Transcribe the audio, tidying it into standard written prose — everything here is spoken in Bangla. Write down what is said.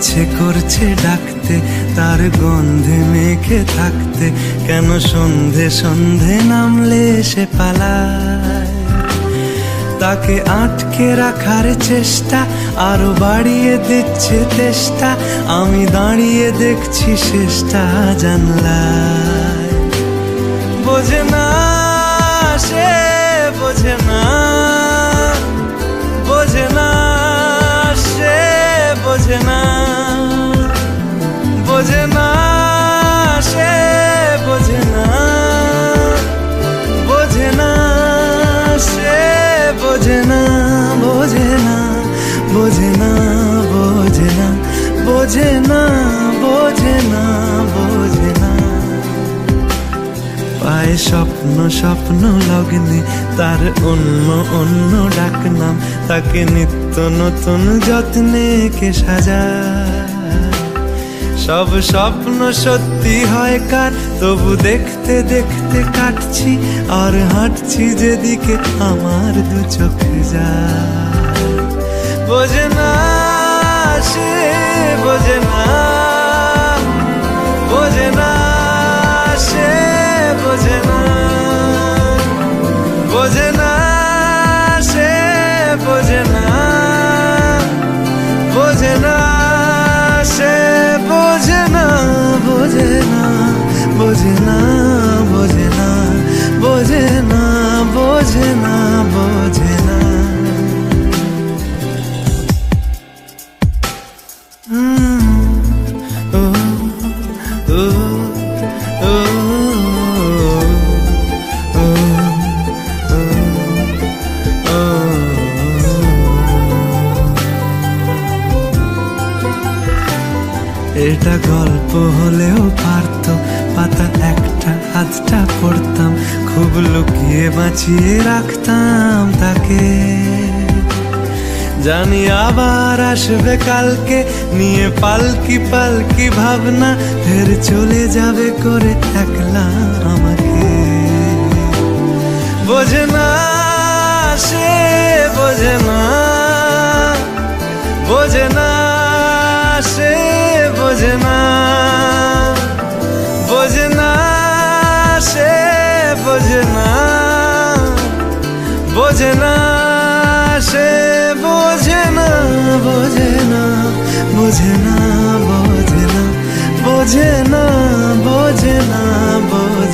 ইচ্ছে করছে ডাকতে, তার গন্ধে মেখে থাকতে, কেন সন্ধে সন্ধে নামলে সে পালায়। তাকে আটকে রাখার চেষ্টা আরো বাড়িয়ে দিচ্ছে তেষ্টা, আমি দাঁড়িয়ে দেখছি শেষটা জানলায়। বোঝে না সে, বোঝে না, বোঝে না সে, বোঝে না, বোঝে না সে, বোঝে না, বোঝে না সে, বোঝে না, বোঝে না, বোঝে না, বোঝে না, বোঝে না, বোঝে না, বোঝে না। পায় স্বপ্ন স্বপ্ন লগ্নে তার অন্য অন্য ডাকনাম, তাকে নিত্য নতুন যত্নে কে সাজায়। সব স্বপ্ন সত্যি হয় কার, তবু দেখতে দেখতে কাটছি আর হাঁটছি যেদিকে আমার দু চোখ যায়। বোঝে না সে, বোঝে না, বোঝে না সে, বোঝে না, বোঝে না সে, বোঝে না, বোঝে না সে, বোঝে না, বোঝে না, বোঝে না, বোঝে না, বোঝে না, বোঝে না, বোঝে না। এটা গল্প হলেও পারত, পাতা একটা আধটা পড়তাম, খুব লুকিয়ে বাঁচিয়ে রাখতাম তাকে। জানি আবার আসবে কালকে, নিয়ে পালকি পালকি ভাবনা, ফের চলে যাবে করে একলা আমাকে। বোঝে না সে, বোঝে না, বোঝে না সে, বোঝে না, বোঝে না সে, বোঝে না, বোঝে না সে, বোঝে না, বোঝে না, বোঝে না, বোঝে না, বোঝে না, বোঝে না, বোঝে